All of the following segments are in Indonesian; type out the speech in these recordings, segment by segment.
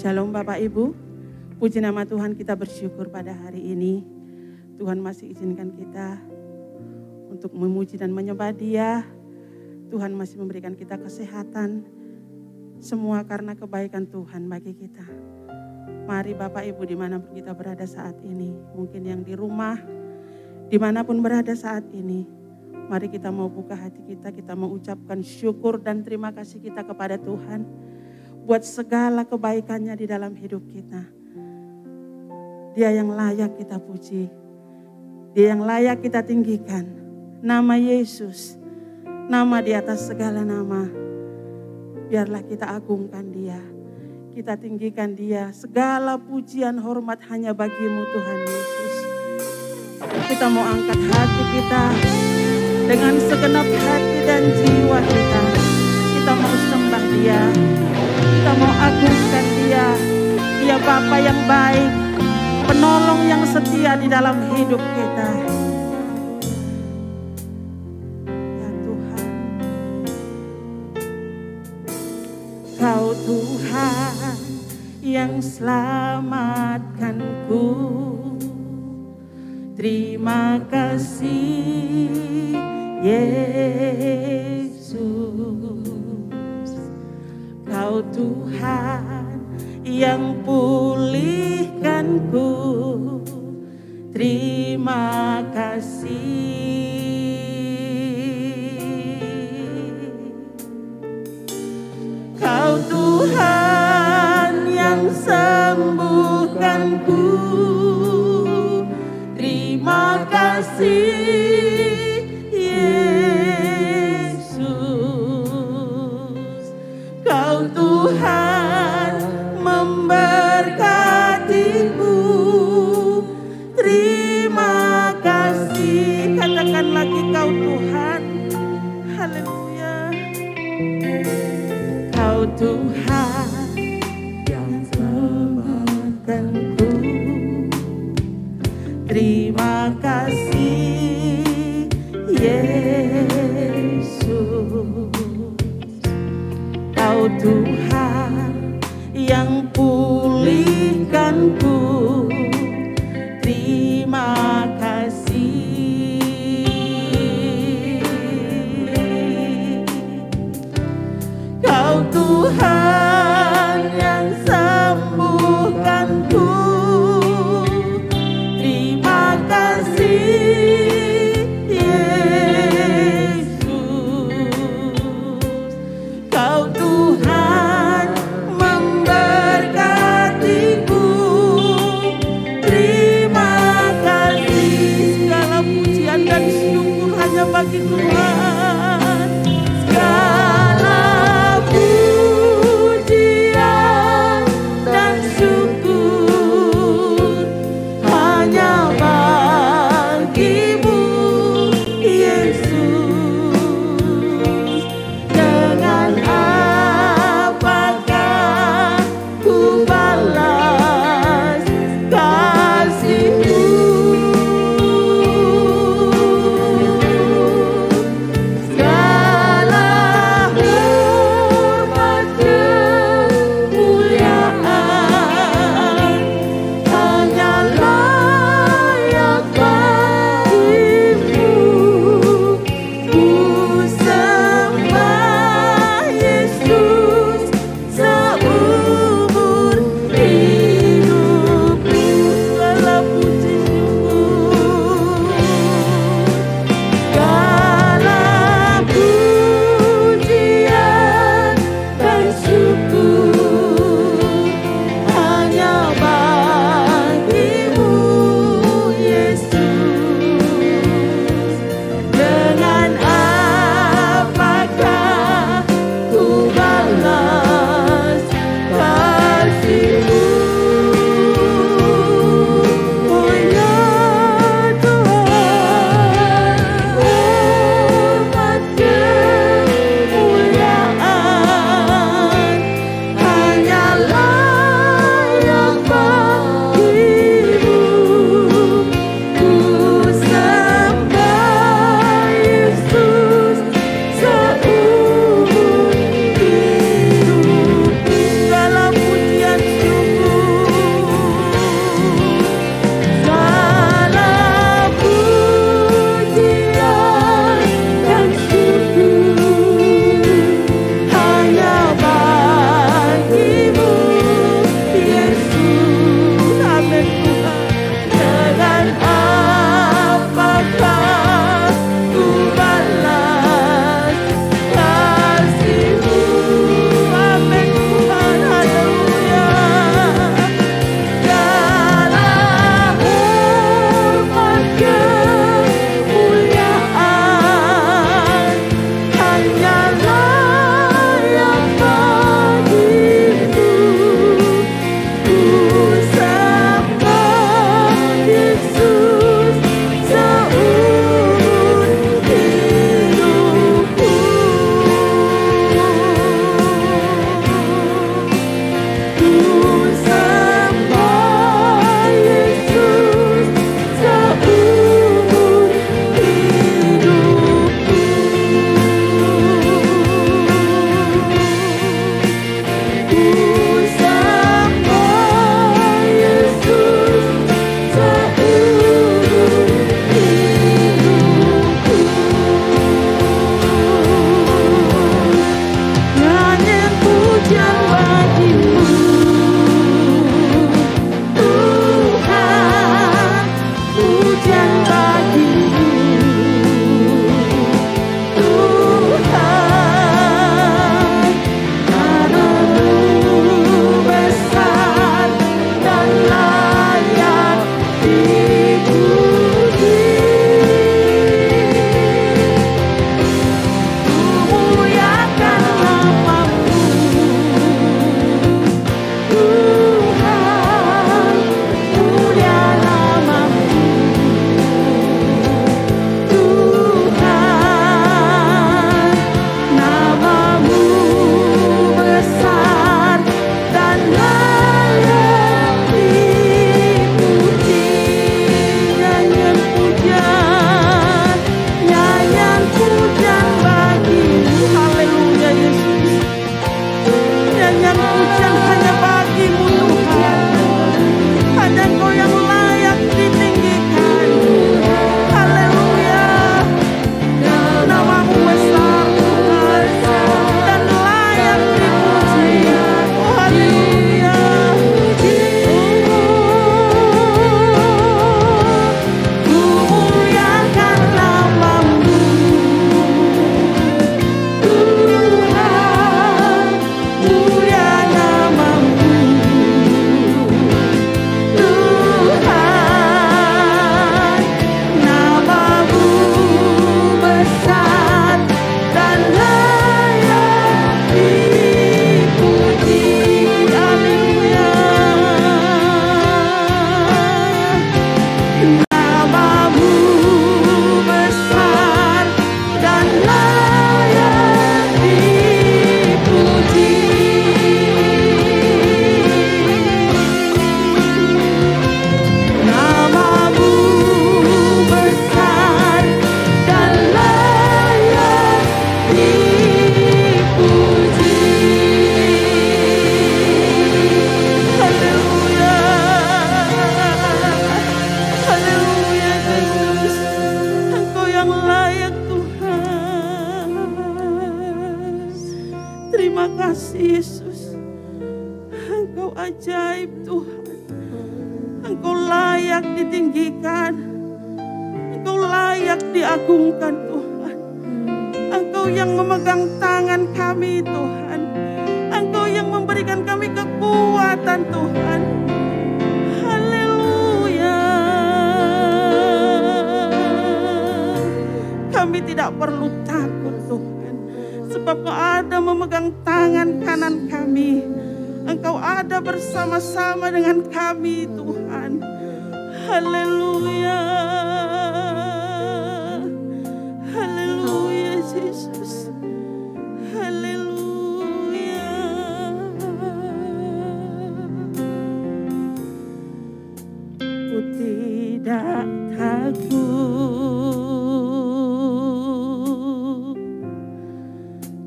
Shalom Bapak Ibu, puji nama Tuhan, kita bersyukur pada hari ini. Tuhan masih izinkan kita untuk memuji dan menyembah Dia. Tuhan masih memberikan kita kesehatan, semua karena kebaikan Tuhan bagi kita. Mari Bapak Ibu dimanapun kita berada saat ini, mungkin yang di rumah, dimanapun berada saat ini, mari kita mau buka hati kita mau ucapkan syukur dan terima kasih kita kepada Tuhan buat segala kebaikannya di dalam hidup kita. Dia yang layak kita puji, Dia yang layak kita tinggikan. Nama Yesus, nama di atas segala nama. Biarlah kita agungkan Dia, kita tinggikan Dia. Segala pujian hormat hanya bagi-Mu Tuhan Yesus. Kita mau angkat hati kita dengan segenap hati dan jiwa kita. Kita mau sembah Dia, kita mau agungkan Dia. Dia Bapa yang baik, penolong yang setia di dalam hidup kita. Ya Tuhan, Kau Tuhan yang selamatkanku. Terima kasih Yesus. Kau Tuhan yang pulihkanku. Terima kasih. Kau Tuhan yang sembuhkanku. Terima kasih Yesus. Kau Tuhan memberkatiku. Terima kasih. Katakan lagi, Kau Tuhan. Haleluya. Kau Tuhan yang selamatkanku. Terima kasih Yesus. Kau Tuhan yang pulihkanku. Terima kasih. Kau Tuhan yang sembuhkanku. Terima kasih Yesus. Kau Tuhan memberkatiku. Terima kasih Yesus. Engkau ajaib Tuhan. Engkau layak ditinggikan. Engkau layak diagungkan Tuhan. Engkau yang memegang tangan kami Tuhan. Engkau yang memberikan kami kekuatan Tuhan. Haleluya. Kami tidak perlu takut Tuhan. Sebab Kau ada memegang tangan kanan kami. Engkau ada bersama-sama dengan kami Tuhan. Haleluya. Haleluya Yesus. Haleluya. Ku tidak takut,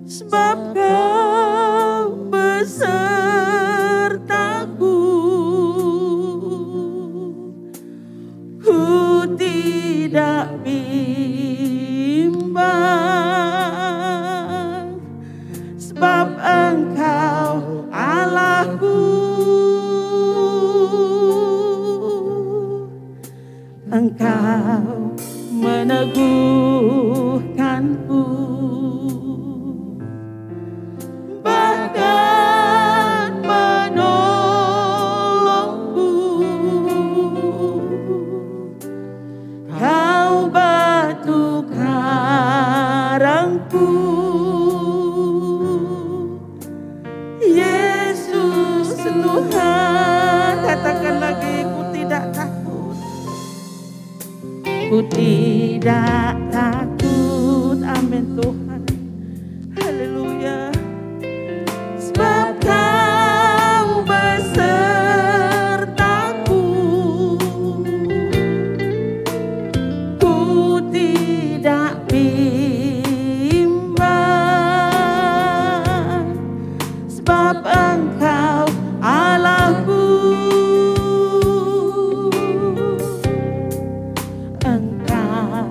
sebab Kau besertaku. Ku tidak bimbang, sebab Engkau Allahku. Engkau meneguhkanku, bahkan menolongku. Kau batu karangku, Yesus Tuhan. Katakan lagi, ku tidak takut. Ku tidak takut, amin Tuhan. Haleluya. Sebab Kau besertaku. Ku tidak bimbang, sebab Engkau Allahku. Engkau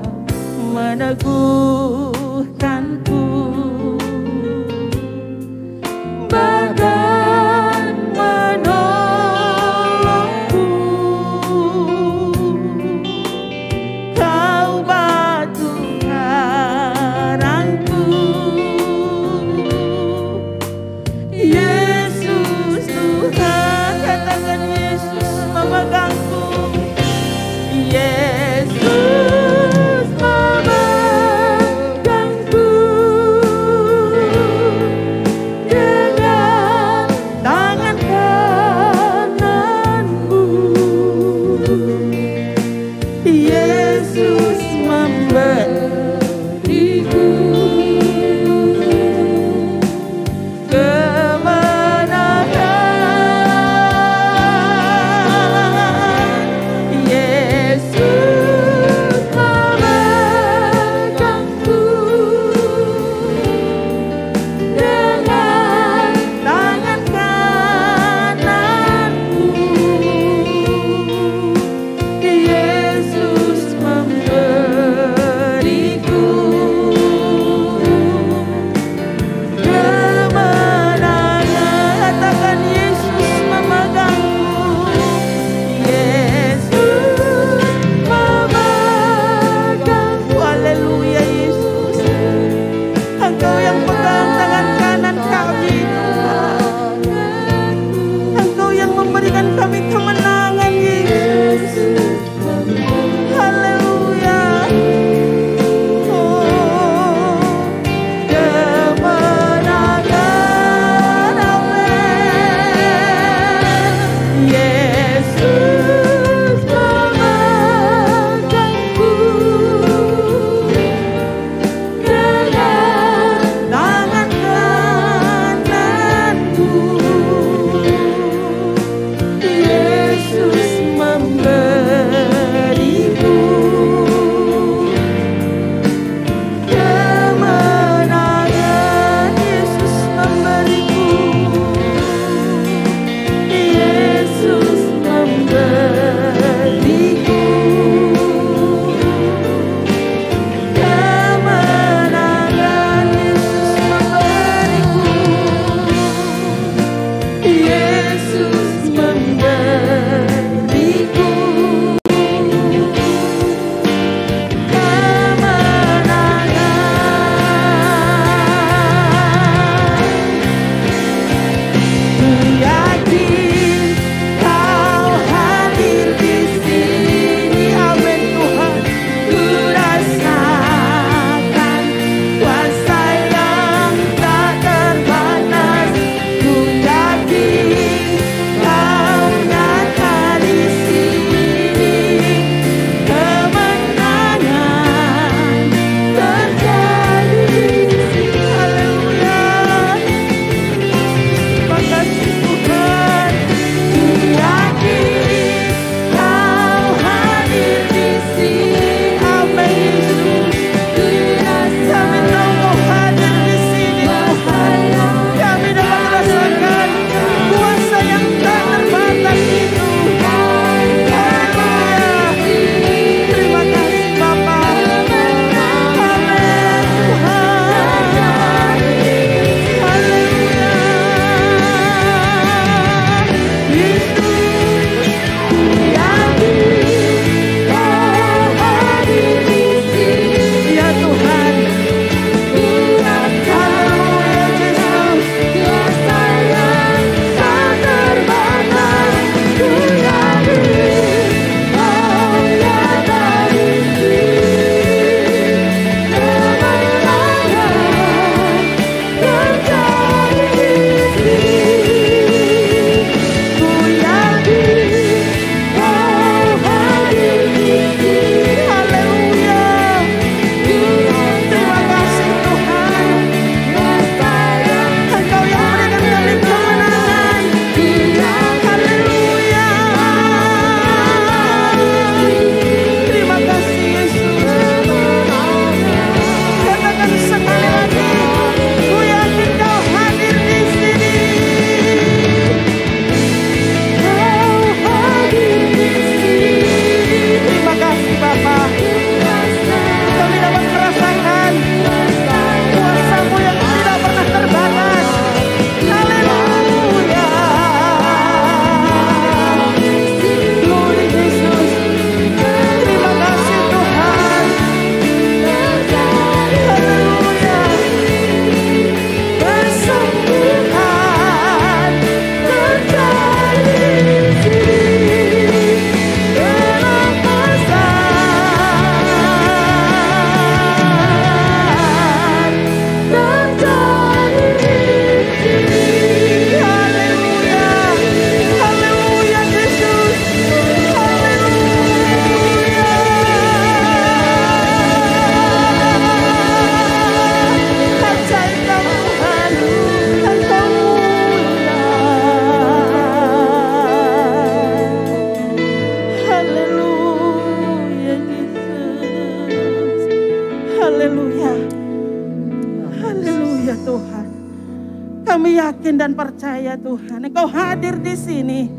Kami yakin dan percaya Tuhan, Engkau hadir di sini.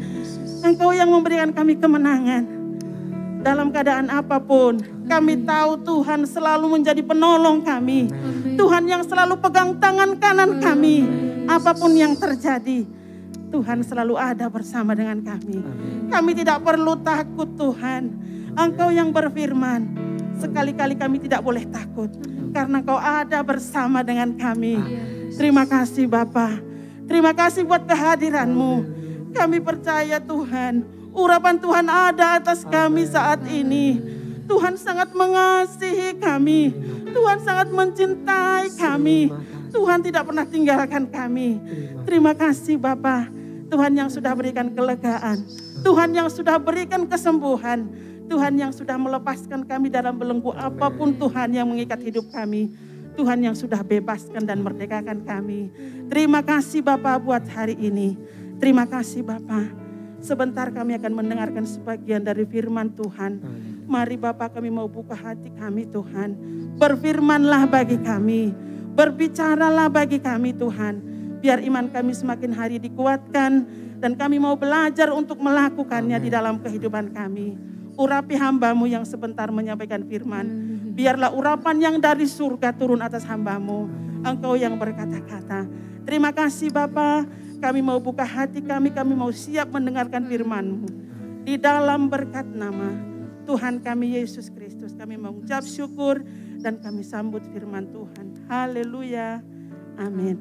Engkau yang memberikan kami kemenangan. Dalam keadaan apapun, kami tahu Tuhan selalu menjadi penolong kami. Tuhan yang selalu pegang tangan kanan kami. Apapun yang terjadi, Tuhan selalu ada bersama dengan kami. Kami tidak perlu takut Tuhan. Engkau yang berfirman, sekali-kali kami tidak boleh takut. Karena Engkau ada bersama dengan kami. Terima kasih Bapa. Terima kasih buat kehadiran-Mu. Kami percaya Tuhan, urapan Tuhan ada atas kami saat ini. Tuhan sangat mengasihi kami. Tuhan sangat mencintai kami. Tuhan tidak pernah tinggalkan kami. Terima kasih Bapa. Tuhan yang sudah berikan kelegaan. Tuhan yang sudah berikan kesembuhan. Tuhan yang sudah melepaskan kami dalam belenggu apapun Tuhan yang mengikat hidup kami. Tuhan yang sudah bebaskan dan merdekakan kami. Terima kasih Bapa buat hari ini. Terima kasih Bapa. Sebentar kami akan mendengarkan sebagian dari firman Tuhan. Mari Bapa, kami mau buka hati kami Tuhan. Berfirmanlah bagi kami. Berbicaralah bagi kami Tuhan. Biar iman kami semakin hari dikuatkan. Dan kami mau belajar untuk melakukannya di dalam kehidupan kami. Urapi hamba-Mu yang sebentar menyampaikan firman. Biarlah urapan yang dari surga turun atas hamba-Mu. Engkau yang berkata-kata. Terima kasih Bapa. Kami mau buka hati kami mau siap mendengarkan firman-Mu. Di dalam berkat nama Tuhan kami Yesus Kristus, kami mengucap syukur dan kami sambut firman Tuhan. Haleluya. Amin.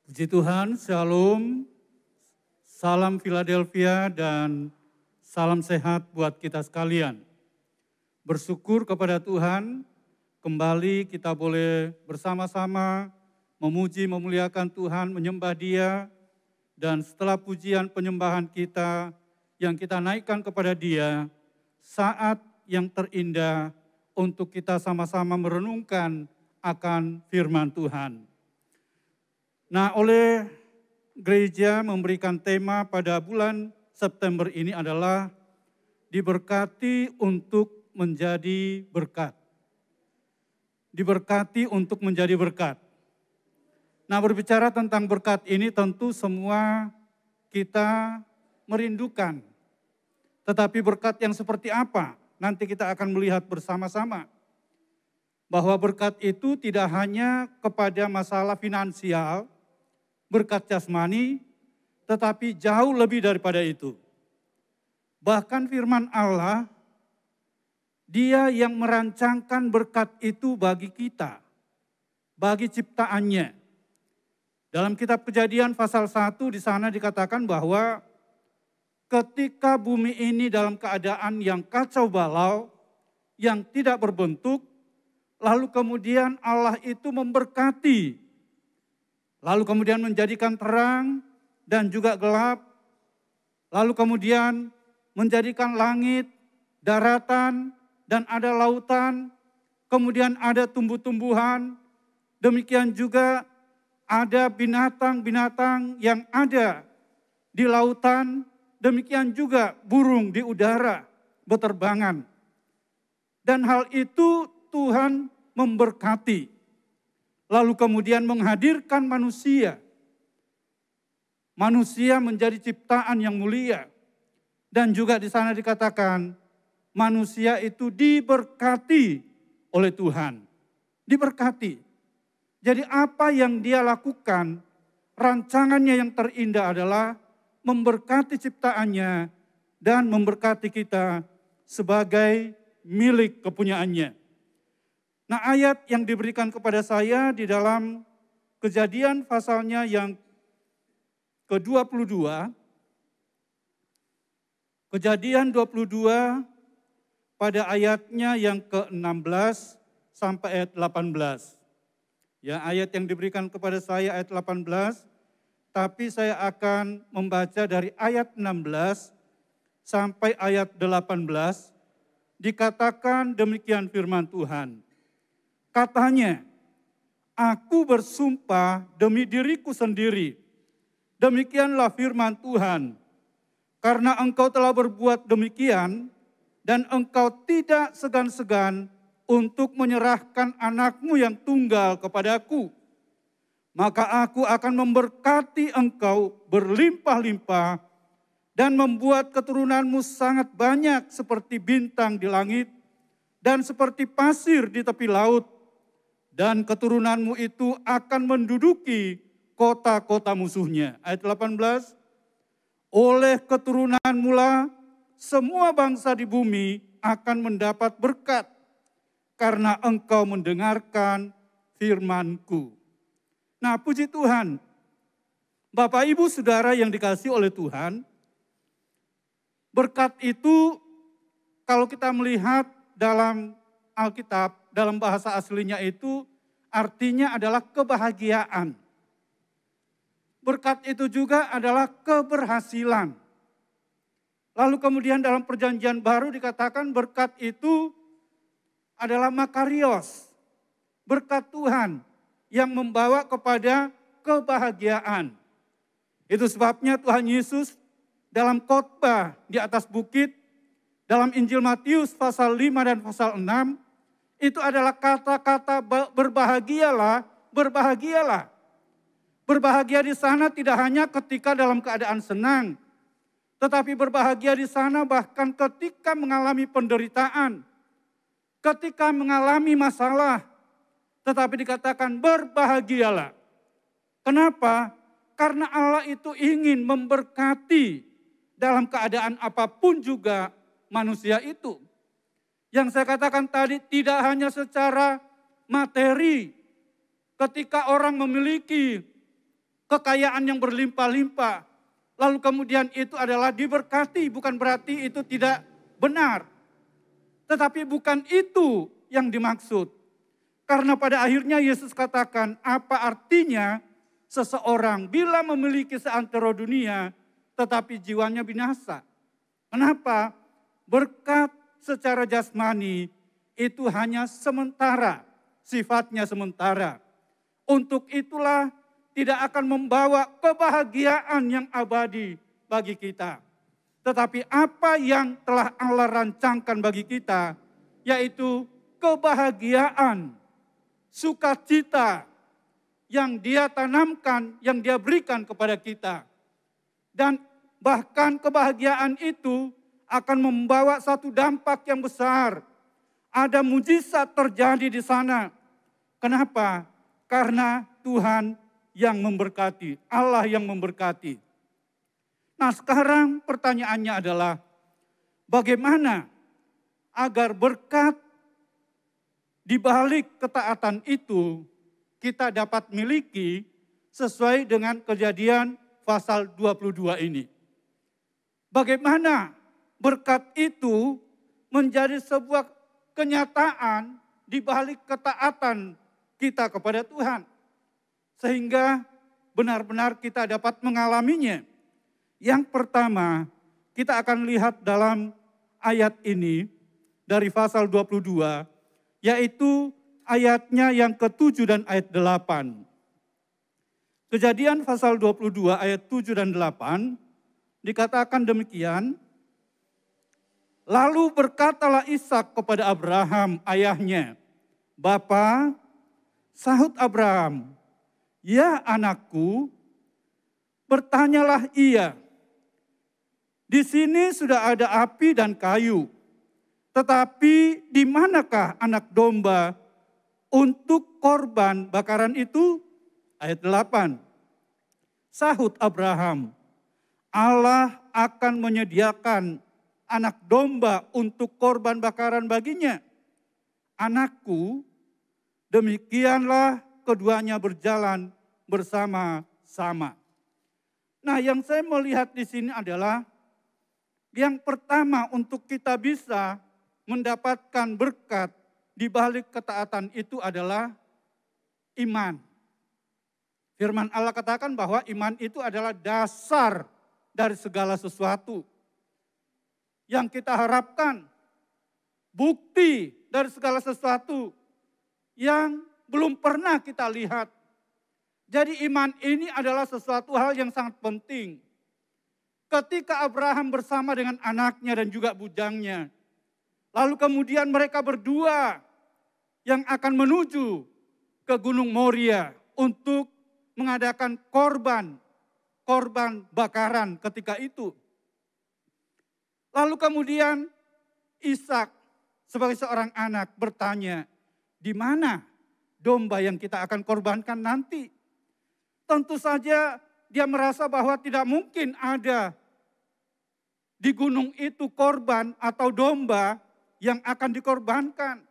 Puji Tuhan, Shalom, salam Philadelphia dan salam sehat buat kita sekalian. Bersyukur kepada Tuhan, kembali kita boleh bersama-sama memuji, memuliakan Tuhan, menyembah Dia. Dan setelah pujian penyembahan kita yang kita naikkan kepada Dia, saat yang terindah untuk kita sama-sama merenungkan akan firman Tuhan. Nah, oleh gereja memberikan tema pada bulan September ini adalah diberkati untuk menjadi berkat. Diberkati untuk menjadi berkat. Nah, berbicara tentang berkat ini tentu semua kita merindukan. Tetapi berkat yang seperti apa? Nanti kita akan melihat bersama-sama. Bahwa berkat itu tidak hanya kepada masalah finansial, berkat jasmani, tetapi jauh lebih daripada itu. Bahkan firman Allah, Dia yang merancangkan berkat itu bagi kita, bagi ciptaannya. Dalam kitab Kejadian pasal 1 di sana dikatakan bahwa ketika bumi ini dalam keadaan yang kacau balau, yang tidak berbentuk, lalu kemudian Allah itu memberkati, lalu kemudian menjadikan terang dan juga gelap, lalu kemudian menjadikan langit, daratan, dan ada lautan, kemudian ada tumbuh-tumbuhan, demikian juga ada binatang-binatang yang ada di lautan, demikian juga burung di udara berterbangan. Dan hal itu Tuhan memberkati. Lalu kemudian menghadirkan manusia. Manusia menjadi ciptaan yang mulia. Dan juga di sana dikatakan manusia itu diberkati oleh Tuhan. Diberkati. Jadi apa yang Dia lakukan, rancangannya yang terindah adalah memberkati ciptaannya dan memberkati kita sebagai milik kepunyaannya. Nah, ayat yang diberikan kepada saya di dalam Kejadian pasalnya yang ke-22, Kejadian 22 pada ayatnya yang ke-16 sampai ayat 18. Ya, ayat yang diberikan kepada saya ayat 18, tapi saya akan membaca dari ayat 16 sampai ayat 18, dikatakan demikian firman Tuhan. Katanya, aku bersumpah demi diriku sendiri, demikianlah firman Tuhan, karena engkau telah berbuat demikian, dan engkau tidak segan-segan untuk menyerahkan anakmu yang tunggal kepadaku. Maka aku akan memberkati engkau berlimpah-limpah dan membuat keturunanmu sangat banyak seperti bintang di langit dan seperti pasir di tepi laut. Dan keturunanmu itu akan menduduki kota-kota musuhnya. Ayat 18, oleh keturunanmu lah semua bangsa di bumi akan mendapat berkat karena engkau mendengarkan firman-Ku. Nah, puji Tuhan, Bapak Ibu Saudara yang dikasihi oleh Tuhan, berkat itu kalau kita melihat dalam Alkitab, dalam bahasa aslinya itu artinya adalah kebahagiaan. Berkat itu juga adalah keberhasilan. Lalu kemudian dalam perjanjian baru dikatakan berkat itu adalah makarios, berkat Tuhan yang membawa kepada kebahagiaan. Itu sebabnya Tuhan Yesus dalam khotbah di atas bukit, dalam Injil Matius pasal 5 dan pasal 6, itu adalah kata-kata berbahagialah, berbahagialah. Berbahagia di sana tidak hanya ketika dalam keadaan senang, tetapi berbahagia di sana bahkan ketika mengalami penderitaan, ketika mengalami masalah, tetapi dikatakan berbahagialah. Kenapa? Karena Allah itu ingin memberkati dalam keadaan apapun juga manusia itu. Yang saya katakan tadi tidak hanya secara materi. Ketika orang memiliki kekayaan yang berlimpah-limpah, lalu kemudian itu adalah diberkati, bukan berarti itu tidak benar. Tetapi bukan itu yang dimaksud. Karena pada akhirnya Yesus katakan, apa artinya seseorang bila memiliki seantero dunia tetapi jiwanya binasa. Kenapa? Berkat secara jasmani itu hanya sementara, sifatnya sementara. Untuk itulah tidak akan membawa kebahagiaan yang abadi bagi kita. Tetapi apa yang telah Allah rancangkan bagi kita, yaitu kebahagiaan, sukacita yang Dia tanamkan, yang Dia berikan kepada kita. Dan bahkan kebahagiaan itu akan membawa satu dampak yang besar. Ada mujizat terjadi di sana. Kenapa? Karena Tuhan yang memberkati, Allah yang memberkati. Nah, sekarang pertanyaannya adalah bagaimana agar berkat di balik ketaatan itu kita dapat miliki sesuai dengan Kejadian pasal 22 ini. Bagaimana berkat itu menjadi sebuah kenyataan di balik ketaatan kita kepada Tuhan. Sehingga benar-benar kita dapat mengalaminya. Yang pertama, kita akan lihat dalam ayat ini dari pasal 22, yaitu ayatnya yang ke-7 dan ayat 8. Kejadian pasal 22 ayat 7 dan 8 dikatakan demikian. Lalu berkatalah Ishak kepada Abraham ayahnya, "Bapa," sahut Abraham, "Ya anakku." Bertanyalah ia, "Di sini sudah ada api dan kayu, tetapi di manakah anak domba untuk korban bakaran itu?" Ayat 8. Sahut Abraham, "Allah akan menyediakan anak domba untuk korban bakaran baginya. Anakku, demikianlah keduanya berjalan bersama-sama." Nah, yang saya melihat di sini adalah yang pertama untuk kita bisa mendapatkan berkat di balik ketaatan itu adalah iman. Firman Allah katakan bahwa iman itu adalah dasar dari segala sesuatu. Yang kita harapkan, bukti dari segala sesuatu yang belum pernah kita lihat. Jadi iman ini adalah sesuatu hal yang sangat penting. Ketika Abraham bersama dengan anaknya dan juga bujangnya, lalu kemudian mereka berdua yang akan menuju ke Gunung Moria untuk mengadakan korban bakaran ketika itu. Lalu kemudian Ishak sebagai seorang anak bertanya, di mana domba yang kita akan korbankan nanti? Tentu saja dia merasa bahwa tidak mungkin ada di gunung itu korban atau domba yang akan dikorbankan.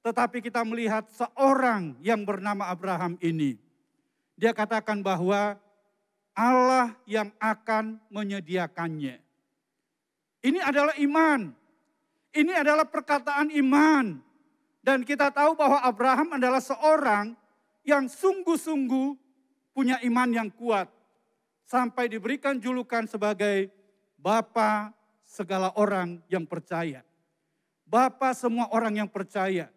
Tetapi kita melihat seorang yang bernama Abraham ini. Dia katakan bahwa Allah yang akan menyediakannya. Ini adalah iman. Ini adalah perkataan iman. Dan kita tahu bahwa Abraham adalah seorang yang sungguh-sungguh punya iman yang kuat. Sampai diberikan julukan sebagai Bapa segala orang yang percaya. Bapa semua orang yang percaya.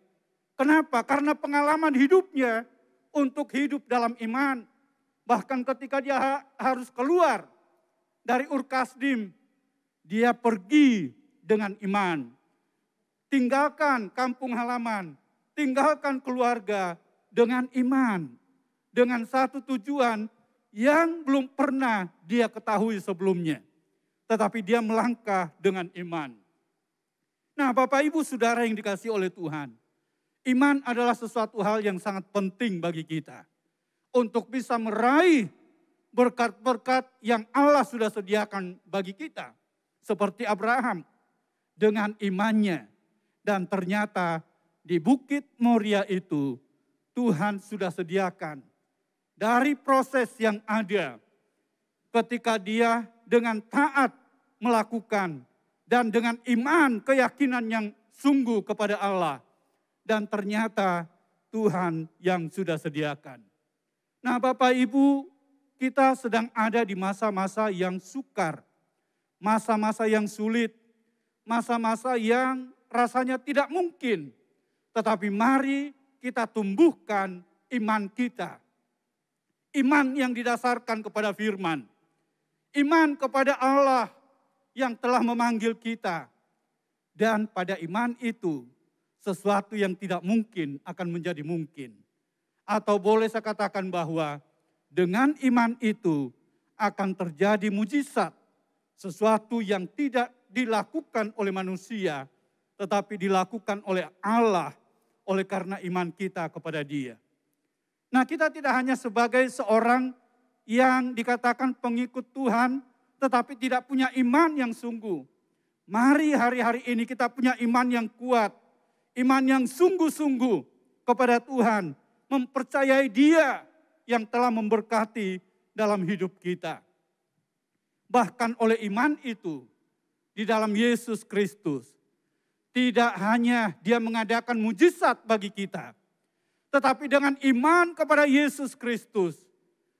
Kenapa? Karena pengalaman hidupnya untuk hidup dalam iman. Bahkan ketika dia harus keluar dari Ur Kasdim, dia pergi dengan iman. Tinggalkan kampung halaman, tinggalkan keluarga dengan iman. Dengan satu tujuan yang belum pernah dia ketahui sebelumnya. Tetapi dia melangkah dengan iman. Nah, Bapak Ibu Saudara yang dikasihi oleh Tuhan. Iman adalah sesuatu hal yang sangat penting bagi kita. Untuk bisa meraih berkat-berkat yang Allah sudah sediakan bagi kita. Seperti Abraham dengan imannya. Dan ternyata di Bukit Moria itu Tuhan sudah sediakan. Dari proses yang ada ketika dia dengan taat melakukan. Dan dengan iman keyakinan yang sungguh kepada Allah. Dan ternyata Tuhan yang sudah sediakan. Nah Bapak Ibu, kita sedang ada di masa-masa yang sukar. Masa-masa yang sulit. Masa-masa yang rasanya tidak mungkin. Tetapi mari kita tumbuhkan iman kita. Iman yang didasarkan kepada firman. Iman kepada Allah yang telah memanggil kita. Dan pada iman itu sesuatu yang tidak mungkin akan menjadi mungkin. Atau boleh saya katakan bahwa dengan iman itu akan terjadi mujizat. Sesuatu yang tidak dilakukan oleh manusia, tetapi dilakukan oleh Allah oleh karena iman kita kepada Dia. Nah, kita tidak hanya sebagai seorang yang dikatakan pengikut Tuhan, tetapi tidak punya iman yang sungguh. Mari hari-hari ini kita punya iman yang kuat, iman yang sungguh-sungguh kepada Tuhan, mempercayai Dia yang telah memberkati dalam hidup kita. Bahkan oleh iman itu, di dalam Yesus Kristus, tidak hanya Dia mengadakan mujizat bagi kita, tetapi dengan iman kepada Yesus Kristus,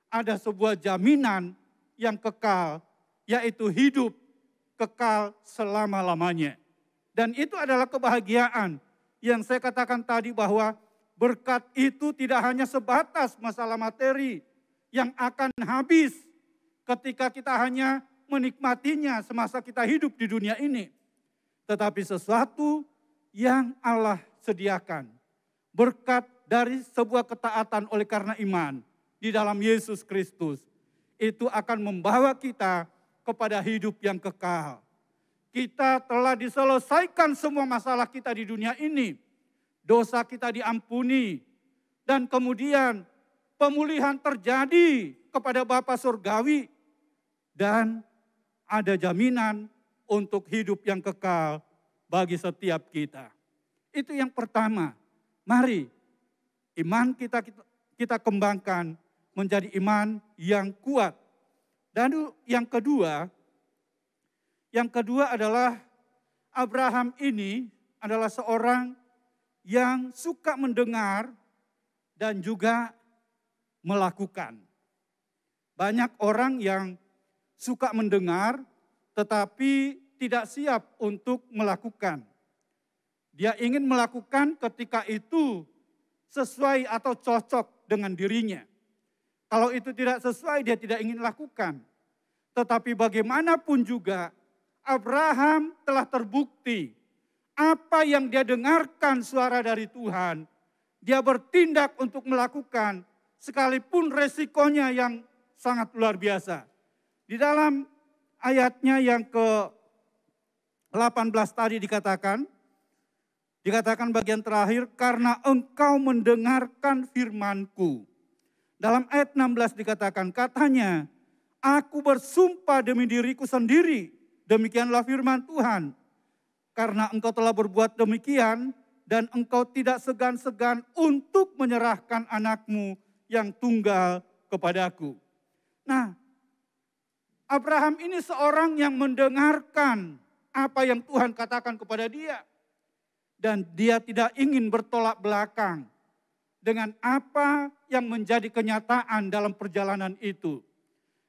ada sebuah jaminan yang kekal, yaitu hidup kekal selama-lamanya. Dan itu adalah kebahagiaan yang saya katakan tadi bahwa berkat itu tidak hanya sebatas masalah materi yang akan habis ketika kita hanya menikmatinya semasa kita hidup di dunia ini. Tetapi sesuatu yang Allah sediakan. Berkat dari sebuah ketaatan oleh karena iman di dalam Yesus Kristus. Itu akan membawa kita kepada hidup yang kekal. Kita telah diselesaikan semua masalah kita di dunia ini. Dosa kita diampuni. Dan kemudian pemulihan terjadi kepada Bapa Surgawi. Dan ada jaminan untuk hidup yang kekal bagi setiap kita. Itu yang pertama. Mari iman kita kembangkan menjadi iman yang kuat. Dan yang kedua adalah Abraham ini adalah seorang yang suka mendengar dan juga melakukan. Banyak orang yang suka mendengar tetapi tidak siap untuk melakukan. Dia ingin melakukan ketika itu sesuai atau cocok dengan dirinya. Kalau itu tidak sesuai, dia tidak ingin lakukan. Tetapi bagaimanapun juga, Abraham telah terbukti apa yang dia dengarkan suara dari Tuhan, Dia bertindak untuk melakukan sekalipun resikonya yang sangat luar biasa. Di dalam ayatnya yang ke-18 tadi dikatakan bagian terakhir, karena engkau mendengarkan firman-Ku. Dalam ayat 16 dikatakan, katanya, aku bersumpah demi diriku sendiri, demikianlah firman Tuhan. Karena engkau telah berbuat demikian, dan engkau tidak segan-segan untuk menyerahkan anakmu yang tunggal kepadaku. Nah, Abraham ini seorang yang mendengarkan apa yang Tuhan katakan kepada dia. Dan dia tidak ingin bertolak belakang dengan apa yang menjadi kenyataan dalam perjalanan itu.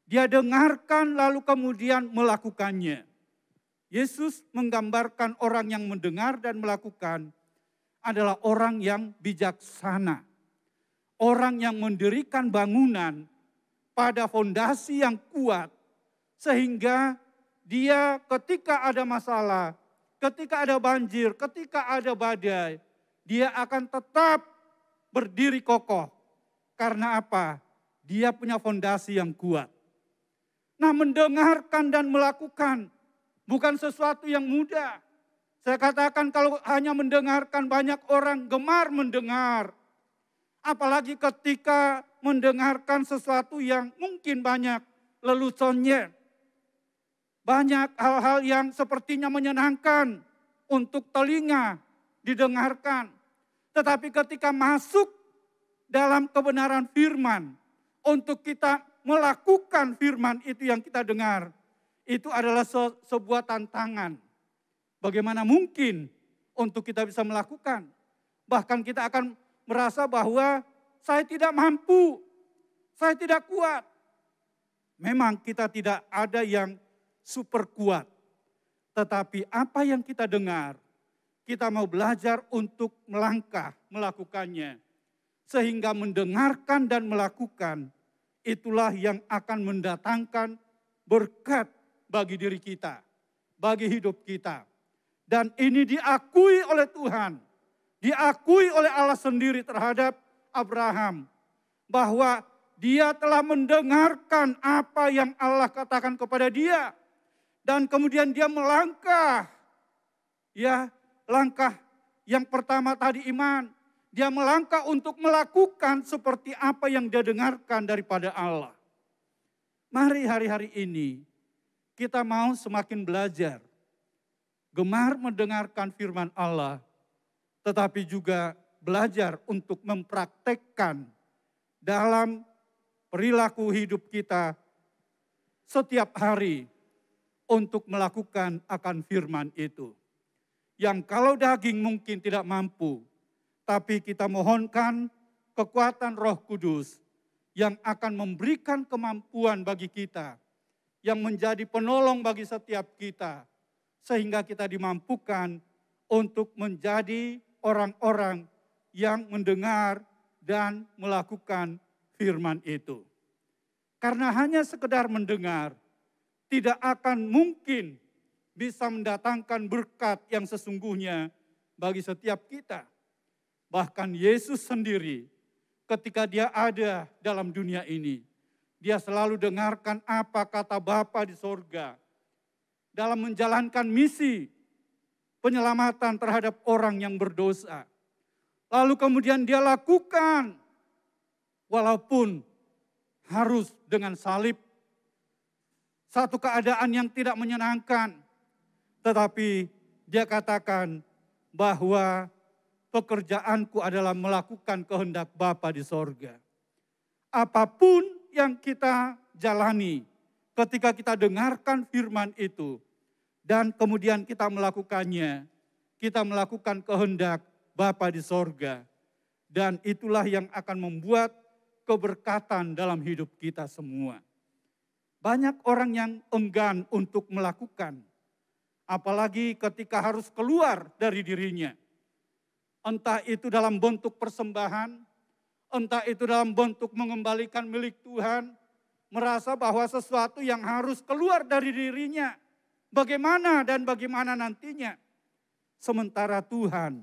Dia dengarkan lalu kemudian melakukannya. Yesus menggambarkan orang yang mendengar dan melakukan adalah orang yang bijaksana. Orang yang mendirikan bangunan pada fondasi yang kuat. Sehingga dia ketika ada masalah, ketika ada banjir, ketika ada badai, dia akan tetap berdiri kokoh. Karena apa? Dia punya fondasi yang kuat. Nah, mendengarkan dan melakukan bukan sesuatu yang mudah. Saya katakan kalau hanya mendengarkan, banyak orang gemar mendengar. Apalagi ketika mendengarkan sesuatu yang mungkin banyak leluconnya. Banyak hal-hal yang sepertinya menyenangkan untuk telinga didengarkan. Tetapi ketika masuk dalam kebenaran firman, untuk kita melakukan firman itu yang kita dengar, itu adalah sebuah tantangan. Bagaimana mungkin untuk kita bisa melakukan? Bahkan kita akan merasa bahwa saya tidak mampu, saya tidak kuat. Memang kita tidak ada yang super kuat. Tetapi apa yang kita dengar, kita mau belajar untuk melangkah, melakukannya. Sehingga mendengarkan dan melakukan, itulah yang akan mendatangkan berkat bagi diri kita, bagi hidup kita. Dan ini diakui oleh Tuhan, diakui oleh Allah sendiri terhadap Abraham. Bahwa dia telah mendengarkan apa yang Allah katakan kepada dia. Dan kemudian dia melangkah. Ya, langkah yang pertama tadi iman. Dia melangkah untuk melakukan seperti apa yang dia dengarkan daripada Allah. Mari hari-hari ini kita mau semakin belajar. Gemar mendengarkan firman Allah, tetapi juga belajar untuk mempraktekkan dalam perilaku hidup kita setiap hari untuk melakukan akan firman itu. Yang kalau daging mungkin tidak mampu, tapi kita mohonkan kekuatan Roh Kudus yang akan memberikan kemampuan bagi kita, yang menjadi penolong bagi setiap kita, sehingga kita dimampukan untuk menjadi orang-orang yang mendengar dan melakukan firman itu. Karena hanya sekedar mendengar, tidak akan mungkin bisa mendatangkan berkat yang sesungguhnya bagi setiap kita. Bahkan Yesus sendiri ketika dia ada dalam dunia ini, dia selalu dengarkan apa kata Bapa di sorga. Dalam menjalankan misi penyelamatan terhadap orang yang berdosa. Lalu kemudian dia lakukan walaupun harus dengan salib. Satu keadaan yang tidak menyenangkan. Tetapi dia katakan bahwa pekerjaanku adalah melakukan kehendak Bapa di sorga. Apapun yang kita jalani ketika kita dengarkan firman itu. Dan kemudian kita melakukannya. Kita melakukan kehendak Bapa di sorga. Dan itulah yang akan membuat keberkatan dalam hidup kita semua. Banyak orang yang enggan untuk melakukan. Apalagi ketika harus keluar dari dirinya. Entah itu dalam bentuk persembahan, entah itu dalam bentuk mengembalikan milik Tuhan. Merasa bahwa sesuatu yang harus keluar dari dirinya. Bagaimana dan bagaimana nantinya. Sementara Tuhan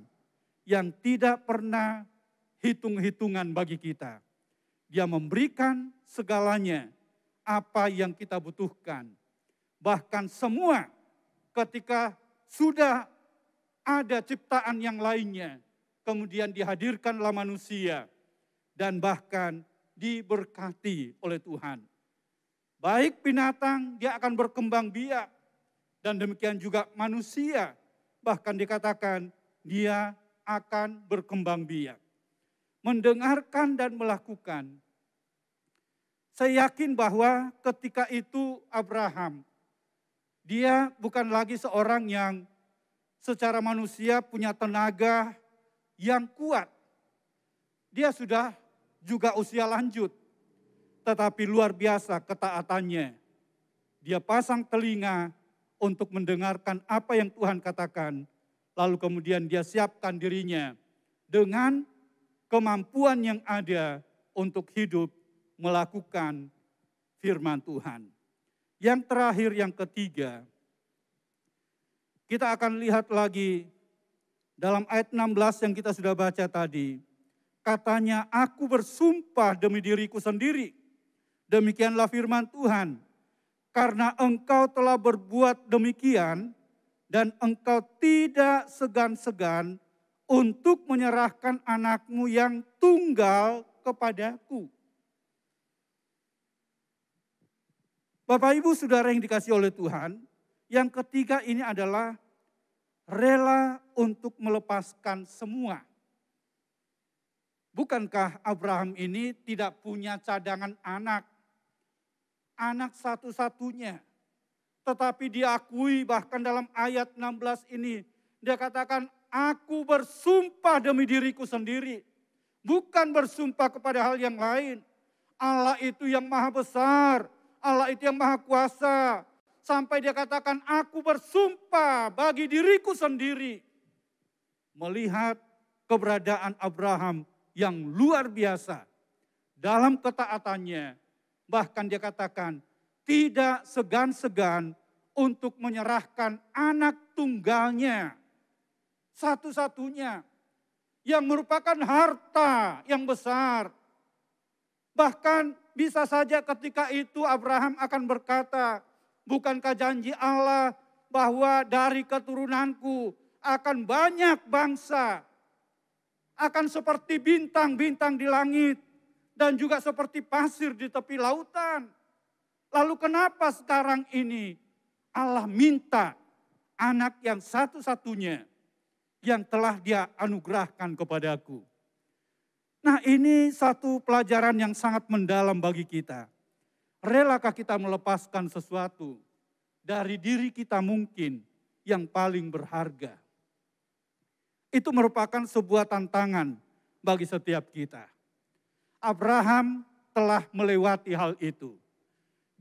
yang tidak pernah hitung-hitungan bagi kita. Dia memberikan segalanya apa yang kita butuhkan. Bahkan semua ketika sudah ada ciptaan yang lainnya, kemudian dihadirkanlah manusia dan bahkan diberkati oleh Tuhan. Baik binatang dia akan berkembang biak dan demikian juga manusia, bahkan dikatakan dia akan berkembang biak. Mendengarkan dan melakukan. Saya yakin bahwa ketika itu Abraham, dia bukan lagi seorang yang secara manusia punya tenaga yang kuat. Dia sudah juga usia lanjut, tetapi luar biasa ketaatannya. Dia pasang telinga untuk mendengarkan apa yang Tuhan katakan, lalu kemudian dia siapkan dirinya dengan kemampuan yang ada untuk hidup melakukan firman Tuhan. Yang terakhir, yang ketiga, kita akan lihat lagi dalam ayat 16 yang kita sudah baca tadi. Katanya, aku bersumpah demi diriku sendiri. Demikianlah firman Tuhan. Karena engkau telah berbuat demikian dan engkau tidak segan-segan untuk menyerahkan anakmu yang tunggal kepadaku. Bapak Ibu Saudara yang dikasihi oleh Tuhan, yang ketiga ini adalah rela untuk melepaskan semua. Bukankah Abraham ini tidak punya cadangan anak? Anak satu-satunya. Tetapi diakui bahkan dalam ayat 16 ini, dia katakan, aku bersumpah demi diriku sendiri. Bukan bersumpah kepada hal yang lain. Allah itu yang maha besar. Allah itu yang maha kuasa. Sampai dia katakan, aku bersumpah bagi diriku sendiri. Melihat keberadaan Abraham yang luar biasa. Dalam ketaatannya. Bahkan dia katakan, tidak segan-segan untuk menyerahkan anak tunggalnya. Satu-satunya. Yang merupakan harta yang besar. Bahkan bisa saja ketika itu Abraham akan berkata, bukankah janji Allah bahwa dari keturunanku akan banyak bangsa. Akan seperti bintang-bintang di langit. Dan juga seperti pasir di tepi lautan. Lalu kenapa sekarang ini Allah minta anak yang satu-satunya yang telah dia anugerahkan kepadaku. Nah, ini satu pelajaran yang sangat mendalam bagi kita. Relakah kita melepaskan sesuatu dari diri kita mungkin yang paling berharga? Itu merupakan sebuah tantangan bagi setiap kita. Abraham telah melewati hal itu.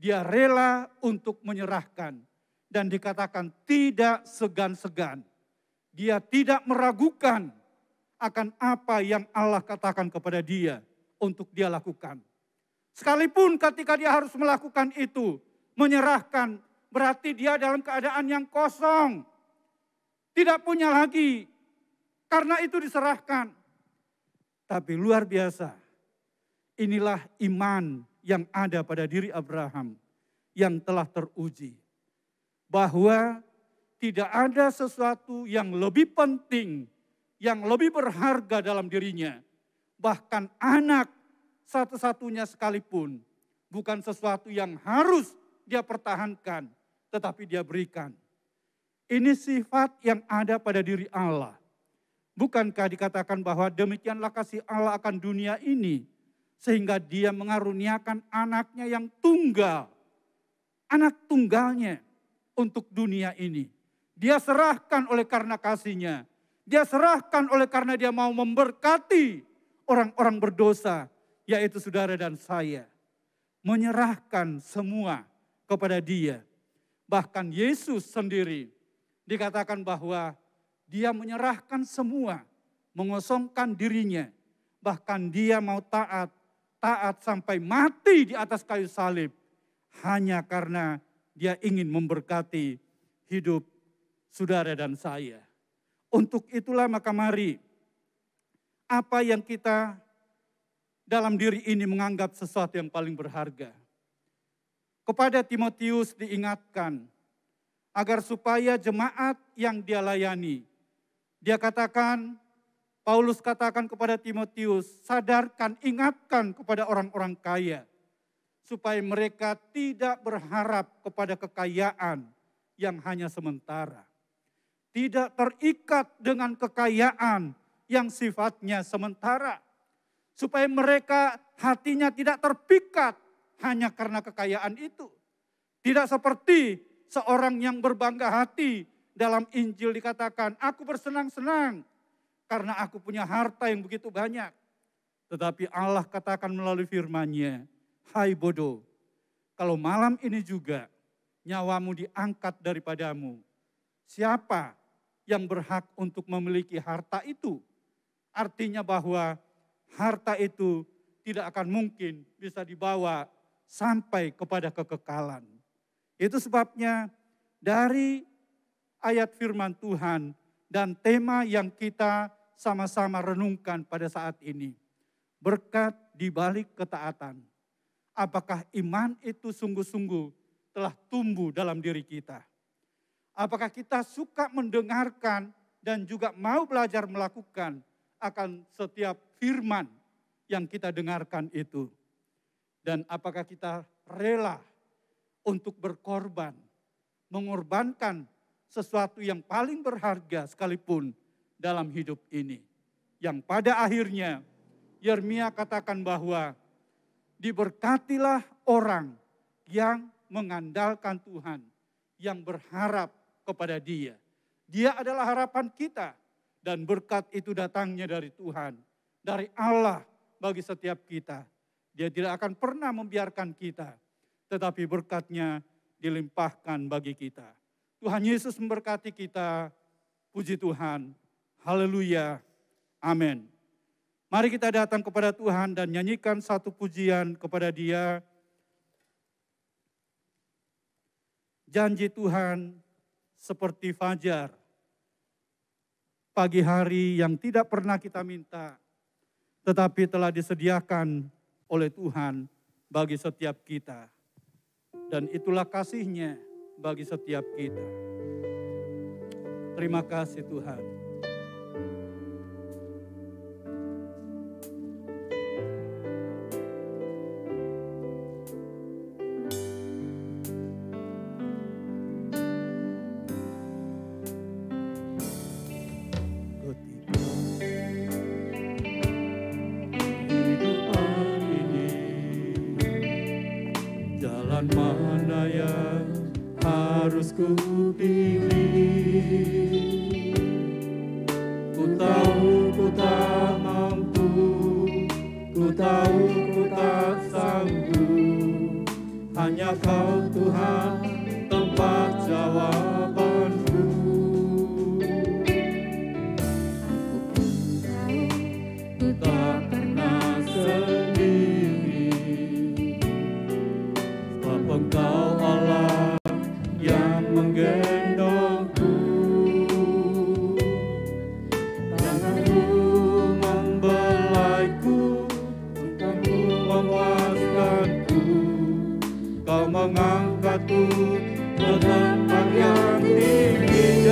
Dia rela untuk menyerahkan dan dikatakan tidak segan-segan. Dia tidak meragukan akan apa yang Allah katakan kepada dia untuk dia lakukan. Sekalipun ketika dia harus melakukan itu, menyerahkan, berarti dia dalam keadaan yang kosong. Tidak punya lagi, karena itu diserahkan. Tapi luar biasa, inilah iman yang ada pada diri Abraham yang telah teruji. Bahwa tidak ada sesuatu yang lebih penting, yang lebih berharga dalam dirinya. Bahkan anak satu-satunya sekalipun bukan sesuatu yang harus dia pertahankan, tetapi dia berikan. Ini sifat yang ada pada diri Allah. Bukankah dikatakan bahwa demikianlah kasih Allah akan dunia ini, sehingga dia mengaruniakan anaknya yang tunggal. Anak tunggalnya untuk dunia ini. Dia serahkan oleh karena kasihnya. Dia serahkan oleh karena dia mau memberkati orang-orang berdosa, yaitu saudara dan saya. Menyerahkan semua kepada dia. Bahkan Yesus sendiri dikatakan bahwa dia menyerahkan semua, mengosongkan dirinya. Bahkan dia mau taat sampai mati di atas kayu salib. Hanya karena dia ingin memberkati hidup saudara dan saya. Untuk itulah maka mari apa yang kita dalam diri ini menganggap sesuatu yang paling berharga. Kepada Timotius diingatkan agar supaya jemaat yang dia layani, dia katakan, Paulus katakan kepada Timotius, sadarkan, ingatkan kepada orang-orang kaya, supaya mereka tidak berharap kepada kekayaan yang hanya sementara. Tidak terikat dengan kekayaan yang sifatnya sementara. Supaya mereka hatinya tidak terpikat hanya karena kekayaan itu. Tidak seperti seorang yang berbangga hati dalam Injil dikatakan, aku bersenang-senang karena aku punya harta yang begitu banyak. Tetapi Allah katakan melalui firman-Nya, hai bodoh, kalau malam ini juga nyawamu diangkat daripadamu, siapa yang berhak untuk memiliki harta itu? Artinya bahwa harta itu tidak akan mungkin bisa dibawa sampai kepada kekekalan. Itu sebabnya dari ayat firman Tuhan dan tema yang kita sama-sama renungkan pada saat ini, berkat di balik ketaatan. Apakah iman itu sungguh-sungguh telah tumbuh dalam diri kita? Apakah kita suka mendengarkan dan juga mau belajar melakukan akan setiap firman yang kita dengarkan itu? Dan apakah kita rela untuk berkorban, mengorbankan sesuatu yang paling berharga sekalipun dalam hidup ini? Yang pada akhirnya Yeremia katakan bahwa diberkatilah orang yang mengandalkan Tuhan, yang berharap kepada Dia. Dia adalah harapan kita dan berkat itu datangnya dari Tuhan, dari Allah bagi setiap kita. Dia tidak akan pernah membiarkan kita, tetapi berkat-Nya dilimpahkan bagi kita. Tuhan Yesus memberkati kita. Puji Tuhan. Haleluya. Amin. Mari kita datang kepada Tuhan dan nyanyikan satu pujian kepada Dia. Janji Tuhan seperti fajar, pagi hari yang tidak pernah kita minta, tetapi telah disediakan oleh Tuhan bagi setiap kita. Dan itulah kasih-Nya bagi setiap kita. Terima kasih Tuhan. Mana yang harus ku pilih? Ku tahu ku tak mampu, ku tahu ku tak sanggup. Hanya Kau Tuhan tempat jawabanku. Ku tak pernah sendiri. Engkau Allah yang menggendongku, tanganmu membelaiku, tanganmu memuaskanku, Kau mengangkatku ke tempat yang tinggi.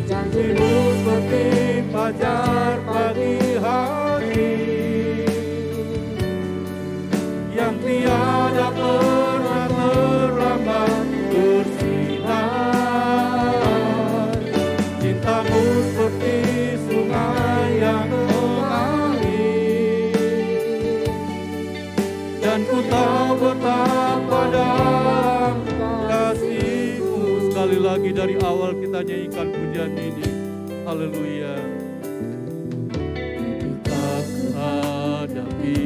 Janjimu seperti fajar pagi hari, yang tiada pernah terlambat bersinar. Cintamu seperti sungai yang mengalir, dan ku tahu betapa dalam kasih-Mu. Sekali lagi dari awal kita nyanyikan pujian ini. Haleluya. Kita hadapi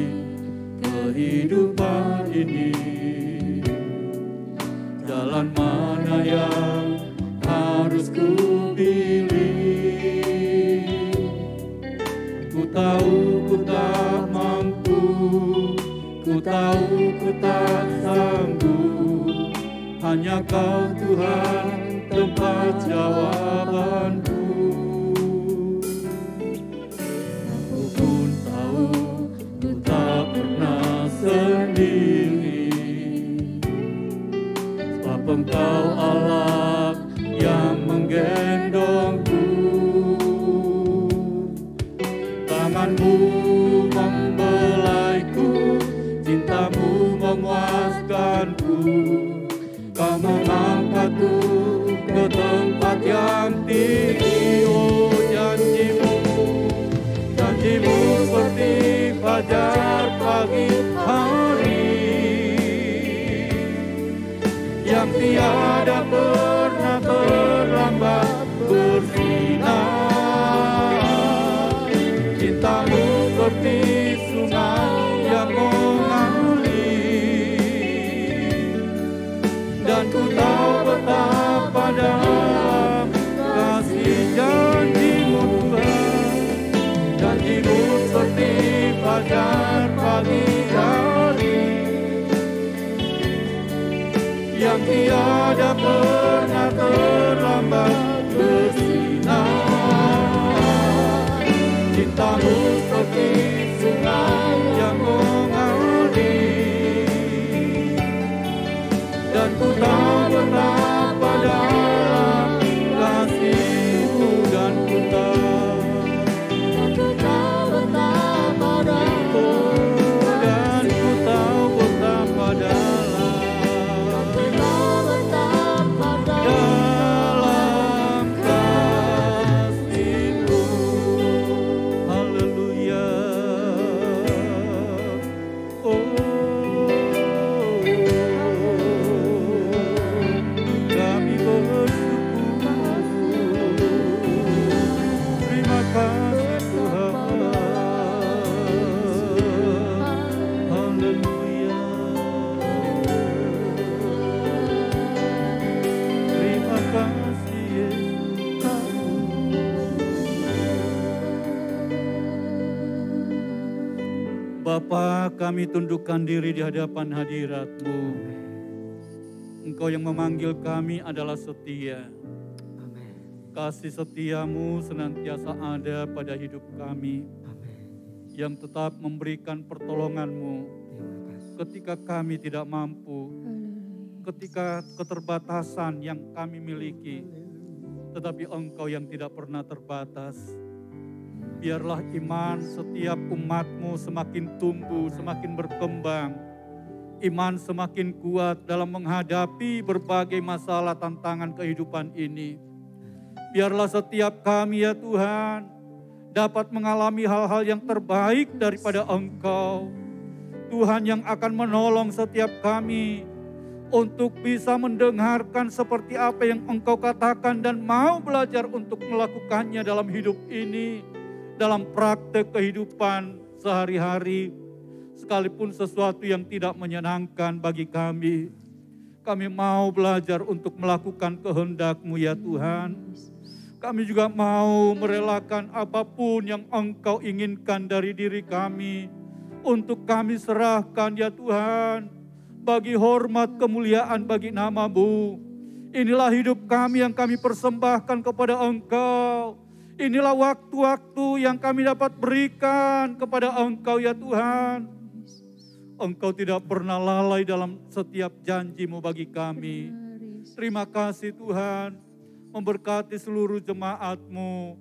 kehidupan ini, jalan mana yang harus ku pilih? Ku tahu ku tak mampu, ku tahu ku tak sanggup. Hanya Kau Tuhan tempat jawabanku. Engkau Allah yang menggendongku. Tanganmu membelaiku, cintamu memuaskanku. Kau mengangkatku ke tempat yang tinggi. Oh, janjimu seperti fajar pagi hari yang tiada pernah terlambat bersinar. Cintamu seperti sungai yang mengalir, dan ku tahu betapa dalam kasih janjimu Tuhan. Janjimu seperti fajar pagi hari yang tiada pernah terlambat bersinar. Cintamu seperti sungai yang mengalir, dan ku tahu betapa dalam kasih-Mu, dan ku tahu betapa dalam, dan ku tahu betapa dalam kasih-Mu. Haleluya. Oh, kami bersyukur. Terima kasih Tuhan. Haleluya. Terima kasih Yesus. Bapa, kami tundukkan diri di hadapan hadirat-Mu. Engkau yang memanggil kami adalah setia. Kasih setiamu senantiasa ada pada hidup kami, yang tetap memberikan pertolonganmu ketika kami tidak mampu, ketika keterbatasan yang kami miliki, tetapi Engkau yang tidak pernah terbatas. Biarlah iman setiap umat-Mu semakin tumbuh, semakin berkembang. Iman semakin kuat dalam menghadapi berbagai masalah tantangan kehidupan ini. Biarlah setiap kami ya Tuhan dapat mengalami hal-hal yang terbaik daripada Engkau. Tuhan yang akan menolong setiap kami untuk bisa mendengarkan seperti apa yang Engkau katakan dan mau belajar untuk melakukannya dalam hidup ini, dalam praktek kehidupan sehari-hari, sekalipun sesuatu yang tidak menyenangkan bagi kami. Kami mau belajar untuk melakukan kehendak-Mu ya Tuhan. Kami juga mau merelakan apapun yang Engkau inginkan dari diri kami, untuk kami serahkan ya Tuhan, bagi hormat kemuliaan bagi nama-Mu. Inilah hidup kami yang kami persembahkan kepada Engkau. Inilah waktu-waktu yang kami dapat berikan kepada Engkau ya Tuhan. Engkau tidak pernah lalai dalam setiap janji-Mu bagi kami. Terima kasih Tuhan, memberkati seluruh jemaat-Mu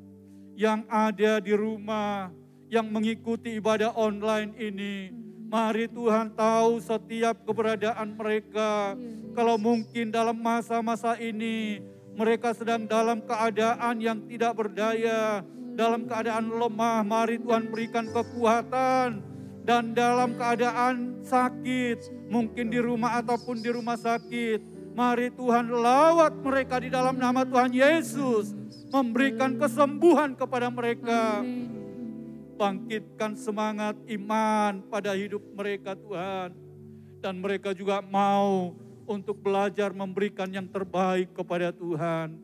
yang ada di rumah, yang mengikuti ibadah online ini. Mari Tuhan tahu setiap keberadaan mereka. Kalau mungkin dalam masa-masa ini, mereka sedang dalam keadaan yang tidak berdaya, dalam keadaan lemah, mari Tuhan berikan kekuatan. Dan dalam keadaan sakit, mungkin di rumah ataupun di rumah sakit, mari Tuhan lawat mereka di dalam nama Tuhan Yesus. Memberikan kesembuhan kepada mereka. Bangkitkan semangat iman pada hidup mereka Tuhan. Dan mereka juga mau untuk belajar memberikan yang terbaik kepada Tuhan.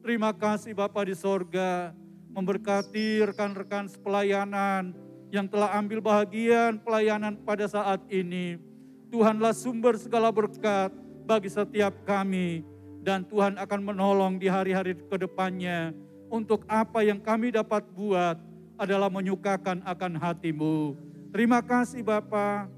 Terima kasih Bapa di sorga, memberkati rekan-rekan sepelayanan yang telah ambil bahagian pelayanan pada saat ini. Tuhanlah sumber segala berkat bagi setiap kami. Dan Tuhan akan menolong di hari-hari ke depannya. Untuk apa yang kami dapat buat adalah menyukakan akan hati-Mu. Terima kasih Bapa.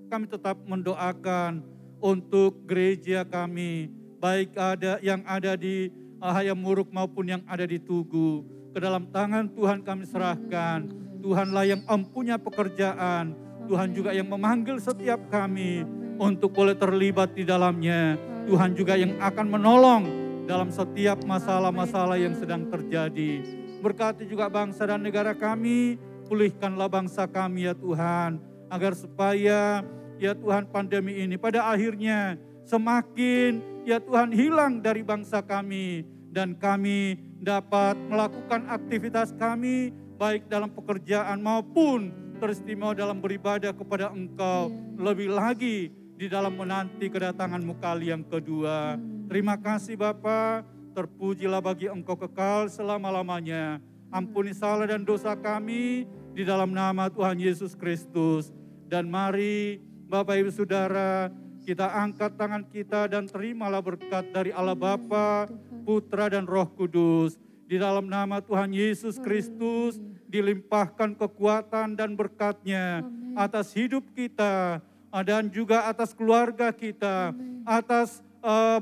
Kami tetap mendoakan untuk gereja kami baik yang ada di Hayamuruk maupun yang ada di Tugu. Ke dalam tangan Tuhan kami serahkan. Tuhanlah yang empunya pekerjaan. Tuhan juga yang memanggil setiap kami untuk boleh terlibat di dalamnya. Tuhan juga yang akan menolong dalam setiap masalah-masalah yang sedang terjadi. Berkati juga bangsa dan negara kami, pulihkanlah bangsa kami ya Tuhan, agar supaya ya Tuhan pandemi ini pada akhirnya semakin ya Tuhan hilang dari bangsa kami, dan kami dapat melakukan aktivitas kami baik dalam pekerjaan maupun teristimewa dalam beribadah kepada Engkau, lebih lagi di dalam menanti kedatangan-Mu kali yang kedua. Terima kasih Bapa, terpujilah bagi Engkau kekal selama-lamanya. Ampuni salah dan dosa kami di dalam nama Tuhan Yesus Kristus. Dan mari Bapak Ibu Saudara, kita angkat tangan kita dan terimalah berkat dari Allah Bapa, Putra dan Roh Kudus. Di dalam nama Tuhan Yesus Kristus dilimpahkan kekuatan dan berkat-Nya atas hidup kita, dan juga atas keluarga kita, atas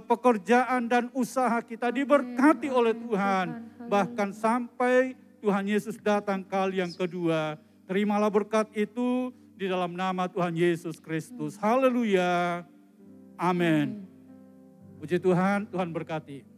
pekerjaan dan usaha kita diberkati oleh Tuhan. Bahkan sampai Tuhan Yesus datang kali yang kedua. Terimalah berkat itu di dalam nama Tuhan Yesus Kristus. Haleluya. Amin. Puji Tuhan, Tuhan berkati.